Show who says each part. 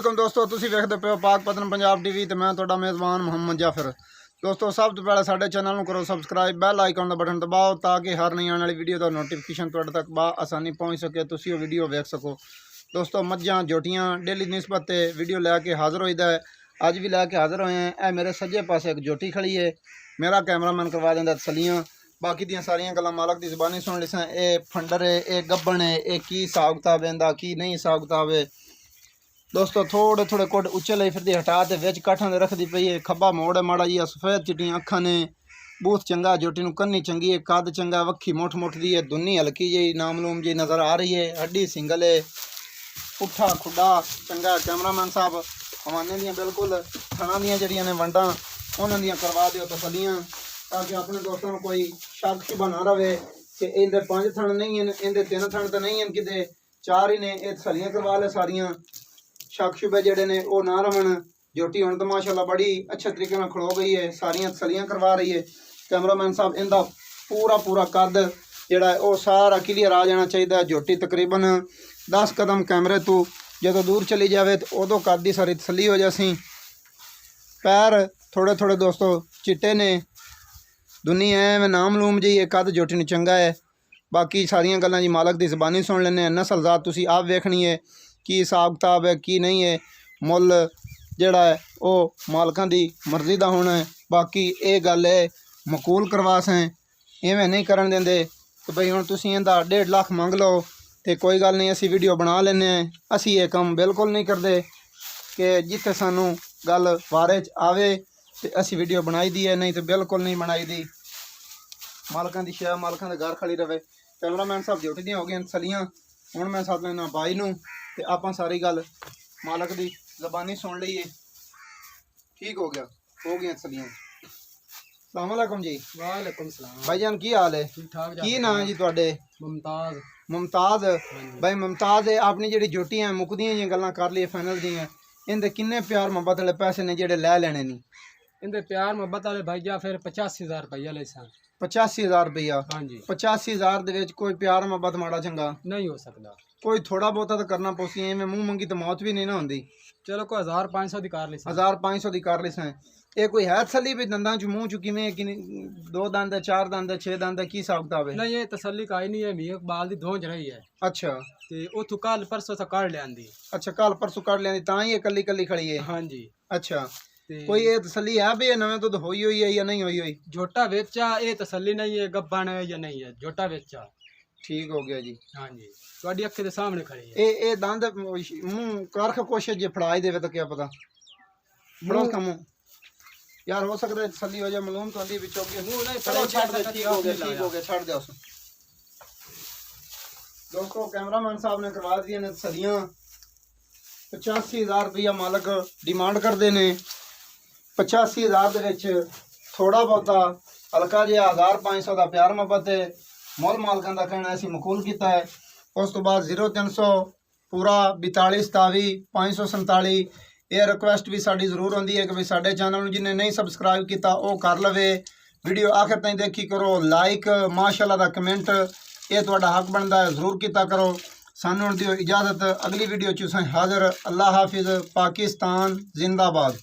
Speaker 1: वालेकुम दोस्तों, तुसी वेखदे पे हो पाक पतन पंजाब टीवी ते मैं तुहाडा मेज़बान मोहम्मद जाफर। दोस्तों सब तो पहले साडे चैनल नूं करो सबसक्राइब, बैल आइकन दा बटन दबाओ ताकि हर नई आने वाली वीडियो दा नोटिफिकेशन तुहाडे तक बा आसानी पहुँच सके, तुसी वो वीडियो वेख सको। दोस्तों मज्जां जोटियां डेली निस्बत ते वीडियो लैके हाज़र होईदा है। अज भी लैके हाज़र होए हैं। ए मेरे सज्जे पासे एक जोटी खड़ी है, मेरा कैमरामैन करवा देंदा तसलियां। बाकी दियां सारियां गल्लां मालक दी ज़बानी सुन लिसां। ए फंडर है, ए गब्बन है, ए की हिसाब किताब इहदा की नहीं हिसाब किताब है। दोस्तों थोड़े थोड़े कुट उच्चे लाई फिरदी हटा ते विच काठां दे रखदी पई है। खब्बा मोड़ है माड़ा जिहा, सफेद चिट्टियां अखां ने, बूथ चंगा, जोटी नूं कन्नी चंगी है, कद चंगा, वक्खी मुठ मुठ दी है, दुन्नी हल्की जी नामलूम जी नज़र आ रही है, हड्डी सिंगल है, पुट्ठा खुड्डा चंगा। कैमरामैन साहब हवाने दियां बिल्कुल थणा दियां जड़ियां ने वंडां उन्हां दियां करवा दिओ तसलियां, ताकि अपने दोस्तों को कोई शक शुबा ना रहे कि इहदे 5 थण नहीं हैं, इहदे 3 थण तो नहीं हैं, किते 4 ही ने। ये तसलियां करवा ले सारियां, शक शुबे जड़े ने वो ना रहन। जोटी हुण तो माशाल्लाह बड़ी अच्छे तरीके नाल खड़ो गई है, सारियां तसलियां करवा रही है। कैमरामैन साहब इनका पूरा कद जिहड़ा है वो सारा क्लीयर आ जाना चाहिए। जोटी तकरीबन 10 कदम कैमरे तो जो दूर चली जाए तो उदों कद की सारी तसली हो जासी। पैर थोड़े थोड़े दोस्तों चिट्टे ने, दुनी है नामलूम जी, एक कद जोटी नूं चंगा है। बाकी सारियां गल्लां जी मालक की ज़बानी सुन लेने। नस्ल जात तुसी आप वेखनी है की हिसाब किताब है की नहीं है। मुल जिहड़ा है वो मालकां दी मर्जी दा होना है। बाकी ये गल है मकूल करवास हैं, इवें नहीं करन देंदे कि बई हुण तुसीं इहदा 1.5 लाख मंग लो तो कोई गल नहीं असी वीडियो बना लेने हैं। असी ये काम बिल्कुल नहीं करते कि जिथे सानू गल वारे च आवे तो असी वीडियो बनाई दी है, नहीं तो बिल्कुल नहीं बनाई दी। मालकां दी शै मालकां दे घर खड़ी रवे। कैमरामैन साहब जोटी दियां हो गई तसलियां। हुण मैं साथ लेना बाई नूं ते आपां सारी गल मालक दी ज़बानी सुन लईए। ठीक हो गया, हो गई तसलियां। अस्सलाम वालेकुम जी।
Speaker 2: वालेकुम सलाम
Speaker 1: भाईजान की हाल है?
Speaker 2: ठीक ठाक
Speaker 1: की नाम है जी तुहाडे?
Speaker 2: मुमताज।
Speaker 1: मुमताज भाई मुमताज है। अपनी जी जोटियां मुकदियां जी गल्लां कर ली फाइनल दियां, इनके किन्ने प्यार मुहब्बत वाले पैसे ने जेडे लै लेने नी?
Speaker 2: इनके प्यार मोहब्बत वाले भाईजा फिर 85,000 रुपया ले सन।
Speaker 1: 85,000 रुपया?
Speaker 2: हाँ जी।
Speaker 1: 85,000 दे विच कोई प्यार मुहब्बत माड़ा चंगा
Speaker 2: नहीं हो सकता।
Speaker 1: कोई थोड़ा बहुता तो करना पोसी। इवें मूँह मंगी तो मौत भी नहीं ना होंदी।
Speaker 2: चलो कोई 1,500 दी कार ले सन।
Speaker 1: 1,500 दी कर लिसां। ये कोई है तसली भी दंदां च मूँह च किवें कि 2 दंद है, 4 दंद है, 6 दंद है, की हिसाब किताब है?
Speaker 2: नहीं ये तसल्ली का ही नहीं है, मीर बाल दी धोंज रही है
Speaker 1: अच्छा
Speaker 2: ते उथु कल परसों से काट लियांदी।
Speaker 1: अच्छा, कल परसों कर लिया तां ही ये कली कली खड़ी है?
Speaker 2: हाँ जी।
Speaker 1: अच्छा,
Speaker 2: ते
Speaker 1: कोई ये तसली है भी नवें दुध होई हुई है या नहीं होई हुई?
Speaker 2: जोटा बेचा ये तसल्ली नहीं है गब्बन है या नहीं है, जोटा बेचा।
Speaker 1: ठीक हो गया जी।
Speaker 2: हाँ जी, ਤੁਹਾਡੀ ਅੱਖੇ ਦੇ ਸਾਹਮਣੇ खड़ी है।
Speaker 1: ए दंद मुंह करख कोशिश जे फड़ाई देवे तो क्या पता फड़ो का मुंह यार हो सकता है तसली हो जाए। मालूम तो आंदी विचों के
Speaker 2: मुंह नहीं
Speaker 1: चलो
Speaker 2: फड़े,
Speaker 1: छाड़ दे। ठीक हो गया, ठीक हो गया, छाड़ दे उस। दोस्तों कैमरामैन साहब ने करवा दी ने तसलियां। 85,000 रुपया मालक डिमांड करते हैं। 85,000 दे विच थोड़ा बहुता हल्का जिहा 1,500 का प्यार मुहब्बत है। मुल मालकां दा कहना असीं मकूल किया है। उस तो बाद 0300 पूरा 42 27 547 ये रिक्वेस्ट भी साड़ी जरूर होंदी है कि भाई साडे चैनल नूं जिन्हें नहीं सबसक्राइब किया वो कर लवे। वीडियो आखिर ताईं देखी करो, लाइक माशाअल्लाह दा कमेंट ये तुहाडा हक बनता है, जरूर किया करो। सानूं दिओ इजाज़त, अगली वीडियो च हाज़र। अल्लाह हाफिज़। पाकिस्तान जिंदाबाद।